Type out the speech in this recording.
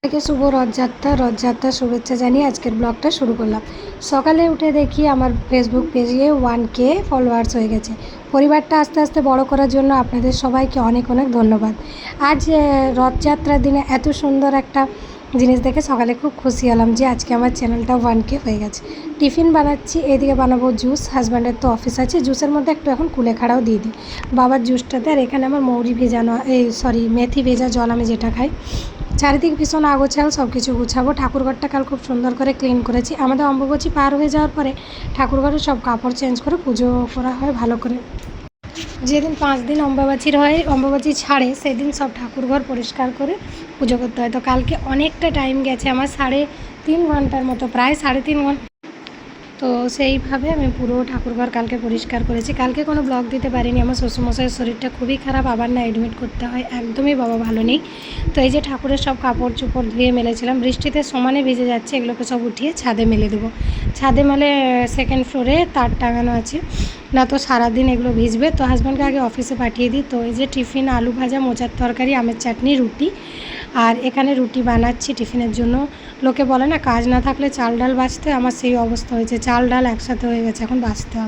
থেকে শুভ রথযাত্রার শুভেচ্ছা জানিয়ে আজকের ব্লগটা শুরু করলাম। সকালে উঠে দেখি আমার ফেসবুক পেজে 1K ফলোয়ার্স হয়ে গেছে। পরিবারটা আস্তে আস্তে বড় করার জন্য আপনাদের সবাইকে অনেক অনেক ধন্যবাদ। আজ রথযাত্রার দিনে এত সুন্দর একটা জিনিস দেখে সকালে খুব খুশি হলাম যে আজকে আমার চ্যানেলটা 1K হয়ে গেছে। টিফিন বানাচ্ছি, এদিকে বানাবো জুস। হাজব্যান্ডের তো অফিস আছে, জুসের মধ্যে একটু এখন কুলেখাড়াও দিয়ে দিই বাবার জুসটাতে। আর এখানে আমার মেথি ভেজা জল আমি যেটা খাই। চারিদিক ভীষণ আগোছাল, সব কিছু গুছাবো। ঠাকুরঘরটা কাল খুব সুন্দর করে ক্লিন করেছি। আমাদের অম্বুবাচী পার হয়ে যাওয়ার পরে ঠাকুরঘরের সব কাপড় চেঞ্জ করে পুজো করা হয় ভালো করে। যেদিন 5 দিন অম্বুবাচী ছাড়ে সেদিন সব ঠাকুরঘর পরিষ্কার করে পুজো করতে হয়। তো কালকে অনেকটা টাইম গেছে আমার, 3.5 ঘন্টার মতো, প্রায় 3.5 ঘন্টা। তো সেইভাবে আমি পুরো ঠাকুরঘর কালকে পরিষ্কার করেছি। কালকে কোনো ব্লগ দিতে পারিনি, আমার শ্বশুরমশাইয়ের শরীরটা খুবই খারাপ, আবার না অ্যাডমিট করতে হয়, একদমই বাবা ভালো নেই। তো এই যে ঠাকুরের সব কাপড় চোপড় ধুয়ে মেলেছিলাম, বৃষ্টিতে সমানে ভিজে যাচ্ছে, এগুলোকে সব উঠিয়ে ছাদে মেলে দেবো। ছাদে মেলে সেকেন্ড ফ্লোরে তার টাঙানো আছে, না তো সারাদিন এগুলো ভিজবে। তো হাজব্যান্ডকে আগে অফিসে পাঠিয়ে দিই। তো এই যে টিফিন, আলু ভাজা, মোচার তরকারি, আমের চাটনি, রুটি। আর এখানে রুটি বানাচ্ছি টিফিনের জন্য। লোকে বলে না কাজ না থাকলে চাল ডাল বাছতে, আমার সেই অবস্থা হয়েছে, চাল ডাল একসাথে হয়ে গেছে, এখন বাছতে হবে।